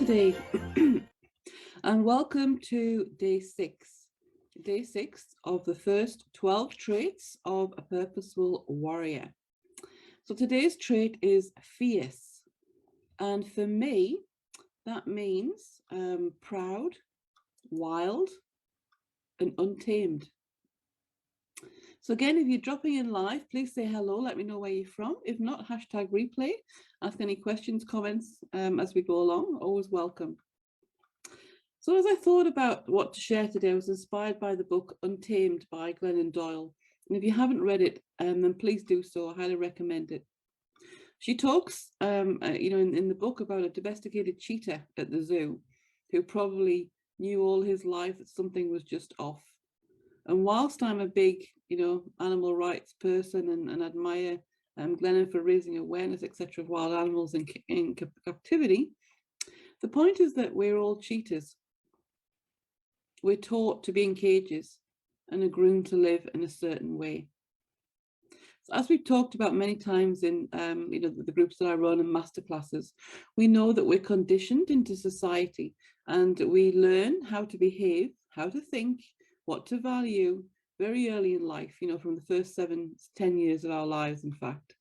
today and welcome to day six of the first 12 traits of a purposeful warrior. So today's trait is fierce, and for me that means proud, wild and untamed. So again, if you're dropping in live, please say hello, let me know where you're from. If not, hashtag replay, ask any questions, comments as we go along, always welcome. So as I thought about what to share today, I was inspired by the book Untamed by Glennon Doyle. And if you haven't read it, then please do so, I highly recommend it. She talks, in the book about a domesticated cheetah at the zoo who probably knew all his life that something was just off. And whilst I'm a big, animal rights person and admire Glennon for raising awareness, etc., of wild animals in captivity, the point is that we're all cheetahs. We're taught to be in cages and are groomed to live in a certain way. So as we've talked about many times in the groups that I run and masterclasses, we know that we're conditioned into society and we learn how to behave, how to think, what to value very early in life, from the first 7 to 10 years of our lives, in fact.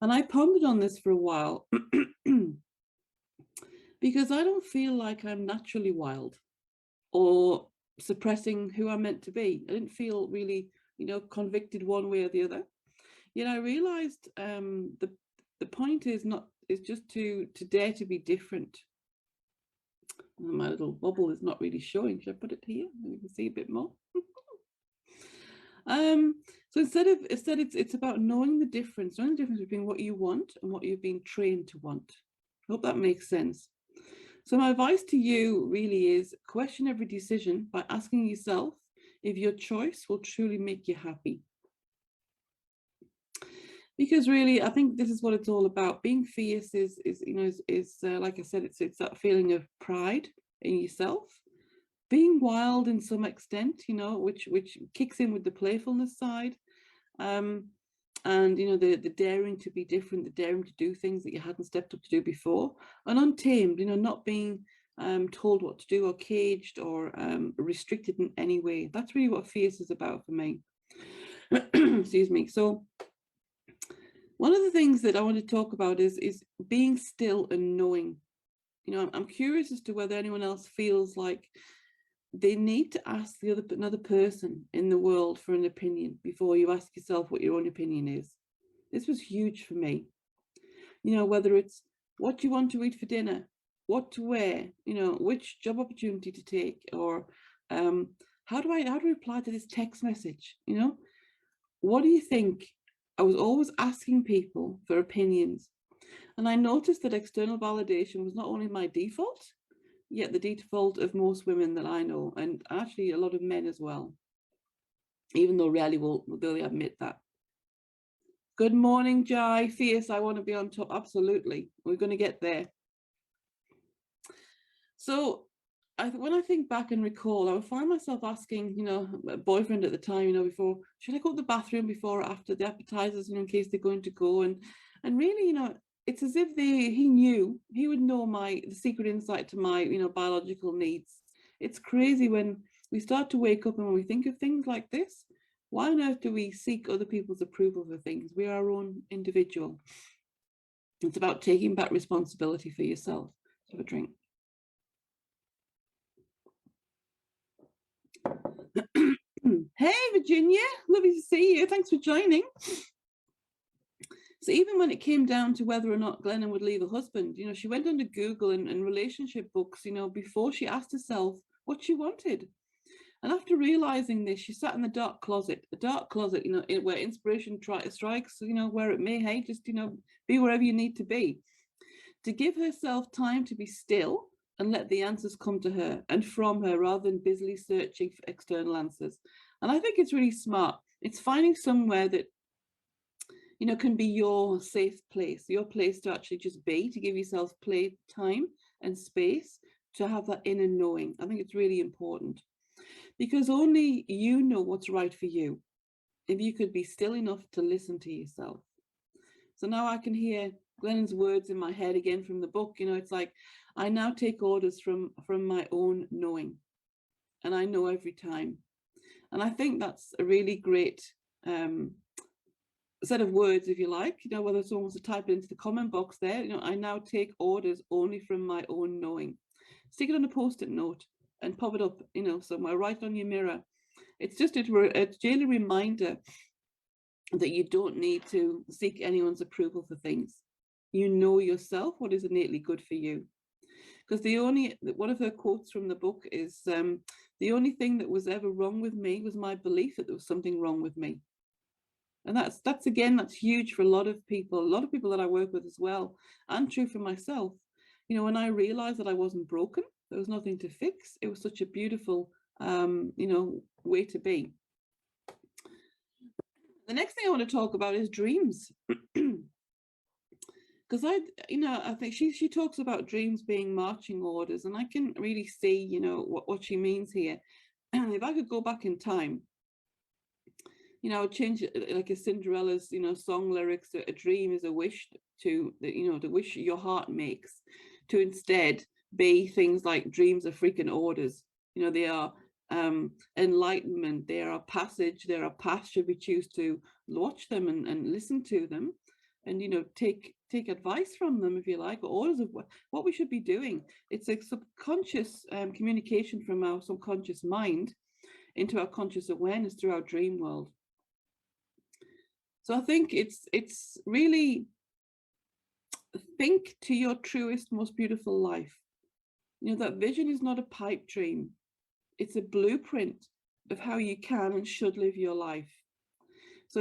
And I pondered on this for a while because I don't feel like I'm naturally wild or suppressing who I'm meant to be. I didn't feel really, convicted one way or the other. Yet I realized the point is just to dare to be different. And my little bubble is not really showing. Should I put it here? You can see a bit more. So instead it's about knowing the difference between what you want and what you've been trained to want. I hope that makes sense. So my advice to you really is question every decision by asking yourself if your choice will truly make you happy. Because really, I think this is what it's all about. Being fierce is like I said, it's that feeling of pride in yourself. Being wild in some extent, which kicks in with the playfulness side, and the daring to be different, the daring to do things that you hadn't stepped up to do before, and untamed, not being told what to do or caged or restricted in any way. That's really what fierce is about for me. Excuse me. So one of the things that I want to talk about is being still and knowing. I'm curious as to whether anyone else feels like they need to ask another person in the world for an opinion before you ask yourself what your own opinion is. This was huge for me. Whether it's what you want to eat for dinner, what to wear, which job opportunity to take, or how do I reply to this text message? What do you think? I was always asking people for opinions, and I noticed that external validation was not only my default, yet the default of most women that I know, and actually a lot of men as well, even though rarely will they admit that. Good morning, Jai. Fierce, I want to be on top. Absolutely, we're going to get there. So when I think back and recall, I would find myself asking, a boyfriend at the time, before, should I go to the bathroom before or after the appetizers, in case they're going to go, and really, it's as if he knew, he would know the secret insight to my, biological needs. It's crazy when we start to wake up and when we think of things like this. Why on earth do we seek other people's approval for things? We are our own individual. It's about taking back responsibility for yourself. Let's have a drink. Hey, Virginia, lovely to see you. Thanks for joining. So even when it came down to whether or not Glennon would leave her husband, she went under Google and relationship books, before she asked herself what she wanted. And after realizing this, she sat in the dark closet, where inspiration strikes, where it may, hey, just, be wherever you need to be, to give herself time to be still and let the answers come to her and from her, rather than busily searching for external answers. And I think it's really smart. It's finding somewhere that, can be your safe place, your place to actually just be, to give yourself play time and space to have that inner knowing. I think it's really important, because only you know what's right for you. If you could be still enough to listen to yourself. So now I can hear Glennon's words in my head again from the book. You know, it's like, I now take orders from my own knowing, and I know every time. And I think that's a really great set of words, if you like, you know, whether someone wants to type it into the comment box there. You know, I now take orders only from my own knowing. Stick it on a post-it note and pop it up, you know, somewhere, write it on your mirror. It's just a daily reminder that you don't need to seek anyone's approval for things. You know yourself what is innately good for you. Because one of her quotes from the book is, the only thing that was ever wrong with me was my belief that there was something wrong with me. And that's huge for a lot of people that I work with as well, and true for myself. You know, when I realized that I wasn't broken, there was nothing to fix, it was such a beautiful, you know, way to be. The next thing I want to talk about is dreams. Because I think she talks about dreams being marching orders, and I can really see, you know, what she means here. If I could go back in time, you know, I would change it like a Cinderella's, you know, song lyrics. A dream is a wish to, you know, the wish your heart makes, to instead be things like dreams are freaking orders. You know, they are enlightenment, they are a passage, they are a path should we choose to watch them and listen to them, and, you know, take advice from them, if you like, or orders of what we should be doing. It's a subconscious communication from our subconscious mind into our conscious awareness through our dream world. So I think it's really, think to your truest, most beautiful life. You know, that vision is not a pipe dream. It's a blueprint of how you can and should live your life. So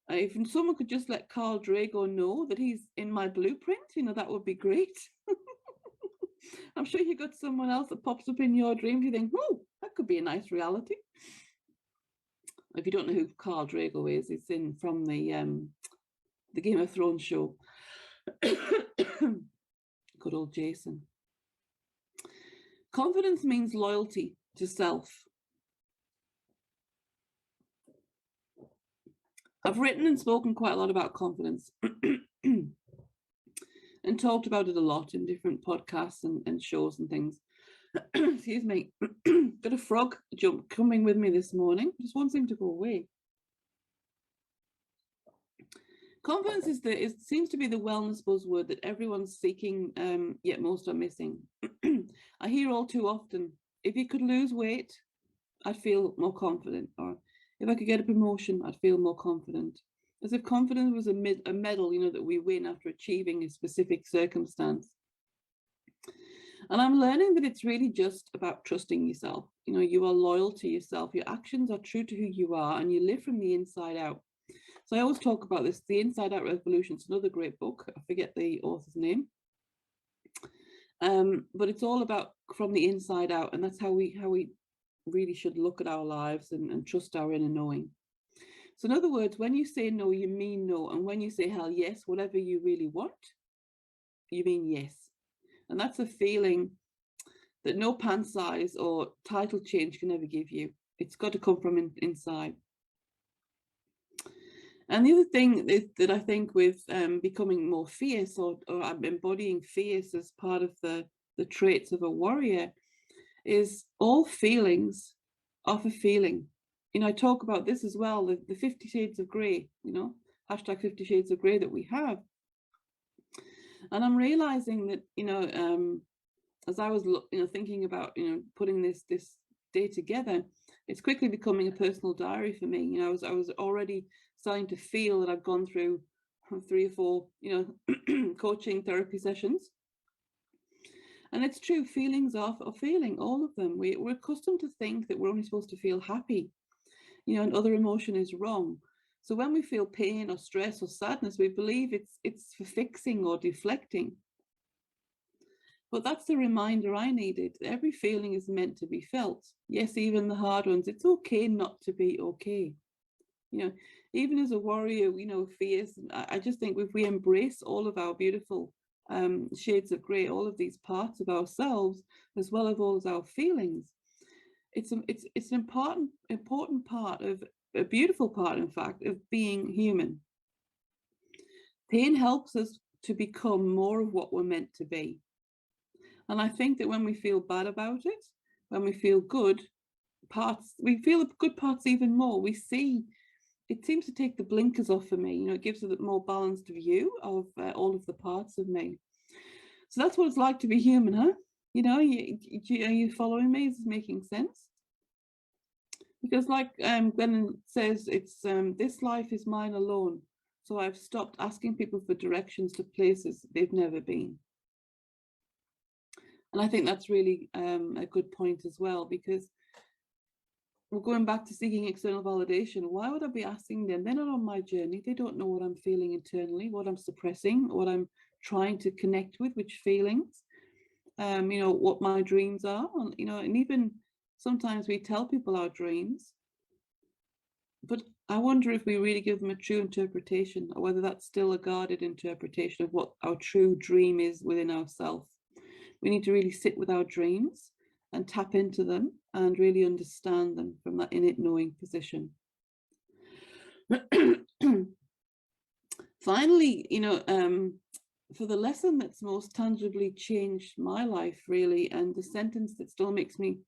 if someone could just let Carl Drago know that he's in my blueprint, you know, that would be great. I'm sure you got someone else that pops up in your dreams. You think, oh, that could be a nice reality. If you don't know who Carl Drago is, it's from the Game of Thrones show. Good old Jason. Confidence means loyalty to self. I've written and spoken quite a lot about confidence and talked about it a lot in different podcasts and shows and things. Excuse me. Got a frog jump coming with me this morning. Just won't seem to go away. Confidence seems to be the wellness buzzword that everyone's seeking, yet most are missing. I hear all too often, if you could lose weight, I'd feel more confident, or if I could get a promotion, I'd feel more confident. As if confidence was a medal, you know, that we win after achieving a specific circumstance. And I'm learning that it's really just about trusting yourself. You know, you are loyal to yourself. Your actions are true to who you are, and you live from the inside out. So I always talk about this, The Inside Out Revolution. It's another great book. I forget the author's name. But it's all about from the inside out, and that's how we really should look at our lives and trust our inner knowing. So in other words, when you say no, you mean no. And when you say hell yes, whatever you really want, you mean yes. And that's a feeling that no pant size or title change can ever give you. It's got to come from inside. And the other thing that I think with becoming more fierce, or embodying fierce as part of the traits of a warrior, is all feelings of a feeling. You know, I talk about this as well, the 50 shades of grey, you know, hashtag 50 shades of grey that we have. And I'm realizing that, you know, as I was, you know, thinking about, you know, putting this day together, it's quickly becoming a personal diary for me. You know, I was already starting to feel that I've gone through 3 or 4, you know, coaching therapy sessions. And it's true, feelings are feeling, all of them. We're accustomed to think that we're only supposed to feel happy, you know, and other emotion is wrong. So when we feel pain or stress or sadness, we believe it's for fixing or deflecting. But that's the reminder I needed. Every feeling is meant to be felt. Yes, even the hard ones. It's okay not to be okay. You know, even as a warrior, you know, fierce. I just think if we embrace all of our beautiful shades of grey, all of these parts of ourselves, as well as all of our feelings, it's an important part of, a beautiful part, in fact, of being human. Pain helps us to become more of what we're meant to be. And I think that when we feel bad about it, when we feel good parts, we feel good parts even more. We see, it seems to take the blinkers off for me. It gives a more balanced view of all of the parts of me. So that's what it's like to be human, huh? Are you following me? Is this making sense? Because like Glennon says, it's this life is mine alone. So I've stopped asking people for directions to places they've never been. And I think that's really a good point as well, because we're going back to seeking external validation. Why would I be asking them? They're not on my journey. They don't know what I'm feeling internally, what I'm suppressing, what I'm trying to connect with, which feelings, what my dreams are. And even sometimes we tell people our dreams, but I wonder if we really give them a true interpretation, or whether that's still a guarded interpretation of what our true dream is within ourselves. We need to really sit with our dreams and tap into them and really understand them from that innate knowing position. Finally, for the lesson that's most tangibly changed my life, really, and the sentence that still makes me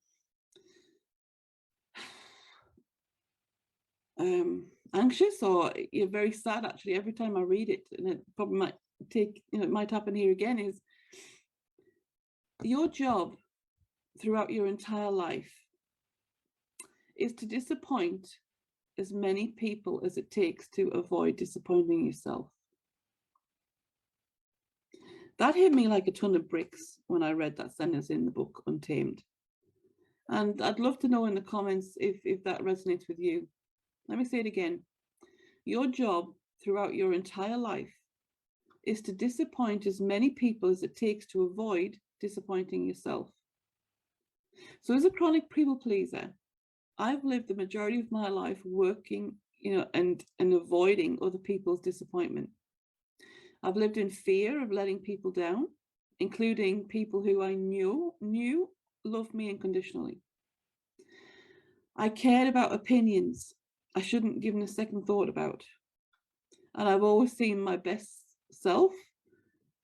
anxious or very sad, actually, every time I read it, and it probably might it might happen here again, is your job throughout your entire life is to disappoint as many people as it takes to avoid disappointing yourself. That hit me like a ton of bricks when I read that sentence in the book Untamed. And I'd love to know in the comments if that resonates with you. Let me say it again. Your job throughout your entire life is to disappoint as many people as it takes to avoid disappointing yourself. So as a chronic people pleaser, I've lived the majority of my life working, and avoiding other people's disappointment. I've lived in fear of letting people down, including people who I knew loved me unconditionally. I cared about opinions I shouldn't give a second thought about. And I've always seen my best self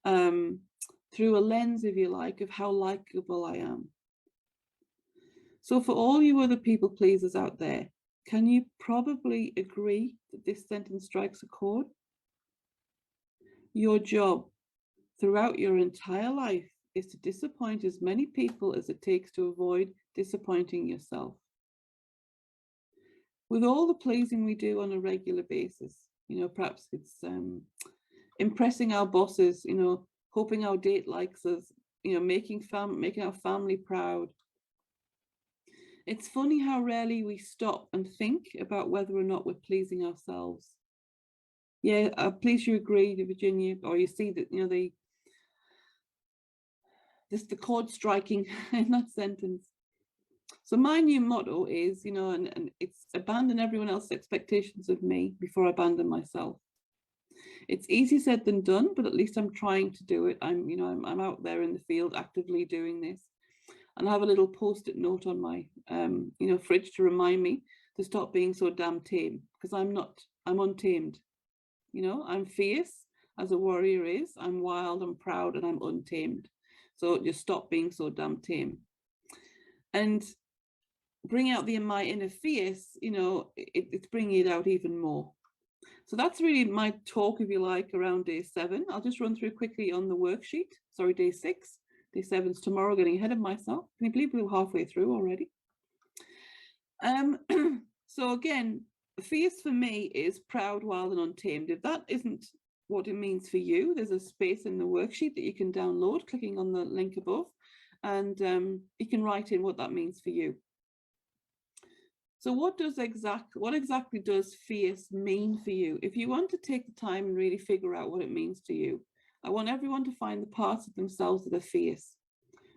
through a lens, if you like, of how likable I am. So for all you other people pleasers out there, can you probably agree that this sentence strikes a chord? Your job throughout your entire life is to disappoint as many people as it takes to avoid disappointing yourself. With all the pleasing we do on a regular basis, perhaps it's impressing our bosses, hoping our date likes us, making our family proud. It's funny how rarely we stop and think about whether or not we're pleasing ourselves. Yeah, please you agree, Virginia, or you see that, the chord striking in that sentence. So my new motto is, and it's abandon everyone else's expectations of me before I abandon myself. It's easier said than done, but at least I'm trying to do it. I'm out there in the field actively doing this. And I have a little post-it note on my, fridge to remind me to stop being so damn tame, because I'm untamed. I'm fierce as a warrior is. I'm wild, I'm proud, and I'm untamed. So just stop being so damn tame. And bring out my inner fierce, it's bringing it out even more. So that's really my talk, if you like, around day 7. I'll just run through quickly on the worksheet. Sorry, day 6. Day 7's tomorrow, getting ahead of myself. Can you believe we're halfway through already? So again, fierce for me is proud, wild, and untamed. If that isn't what it means for you, there's a space in the worksheet that you can download, clicking on the link above, and you can write in what that means for you. So what exactly does fierce mean for you? If you want to take the time and really figure out what it means to you, I want everyone to find the parts of themselves that are fierce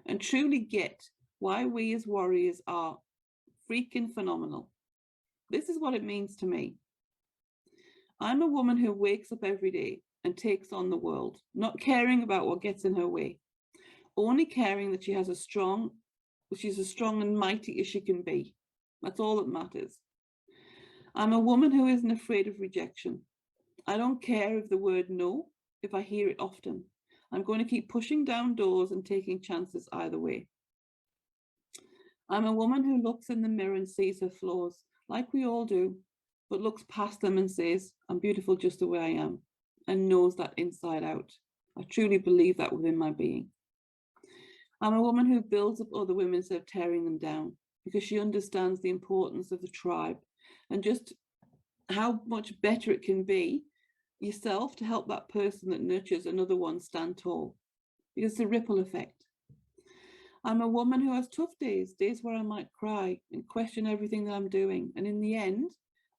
and truly get why we as warriors are freaking phenomenal. This is what it means to me. I'm a woman who wakes up every day and takes on the world, not caring about what gets in her way, only caring that she's as strong and mighty as she can be. That's all that matters. I'm a woman who isn't afraid of rejection. I don't care if the word no if I hear it often. I'm going to keep pushing down doors and taking chances either way. I'm a woman who looks in the mirror and sees her flaws, like we all do, but looks past them and says, I'm beautiful just the way I am, and knows that inside out. I truly believe that within my being. I'm a woman who builds up other women instead of tearing them down, because she understands the importance of the tribe and just how much better it can be yourself to help that person that nurtures another one stand tall, because it's a ripple effect. I'm a woman who has tough days, days where I might cry and question everything that I'm doing. And in the end,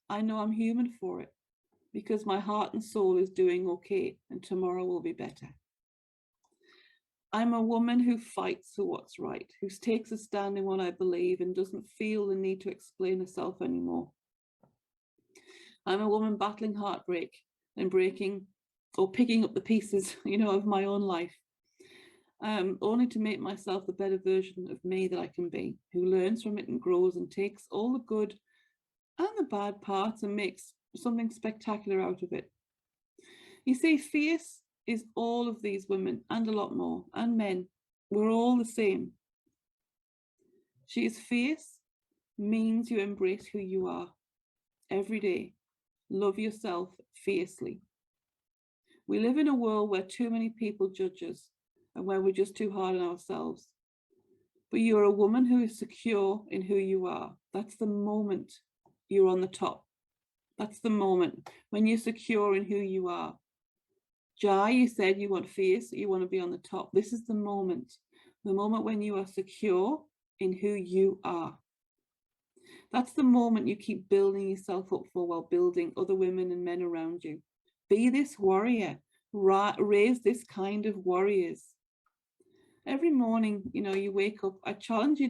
I know I'm human for it, because my heart and soul is doing okay and tomorrow will be better. I'm a woman who fights for what's right, who takes a stand in what I believe and doesn't feel the need to explain herself anymore. I'm a woman battling heartbreak and breaking or picking up the pieces, of my own life, only to make myself the better version of me that I can be, who learns from it and grows and takes all the good and the bad parts and makes something spectacular out of it. You see, fierce is all of these women and a lot more, and men. We're all the same. She is fierce means you embrace who you are every day. Love yourself fiercely. We live in a world where too many people judge us and where we're just too hard on ourselves. But you're a woman who is secure in who you are. That's the moment you're on the top. That's the moment when you're secure in who you are. Jai, you said you want fierce, you want to be on the top. This is the moment when you are secure in who you are. That's the moment you keep building yourself up for while building other women and men around you. Be this warrior, raise this kind of warriors. Every morning, you wake up, I challenge you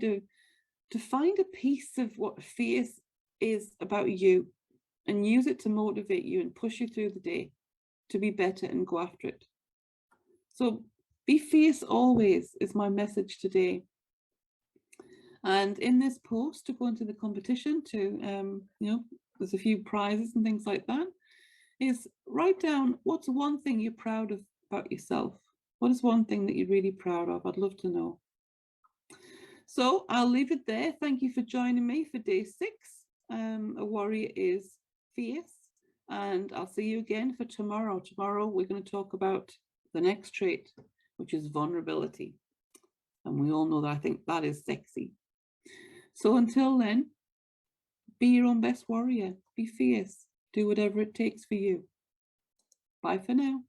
to find a piece of what fierce is about you and use it to motivate you and push you through the day to be better and go after it. So be fierce always is my message today. And in this post to go into the competition to, there's a few prizes and things like that, is write down what's one thing you're proud of about yourself. What is one thing that you're really proud of? I'd love to know. So I'll leave it there. Thank you for joining me for day 6. A warrior is fierce. And I'll see you again for tomorrow. Tomorrow we're going to talk about the next trait, which is vulnerability. And we all know that I think that is sexy. So until then, be your own best warrior. Be fierce. Do whatever it takes for you. Bye for now.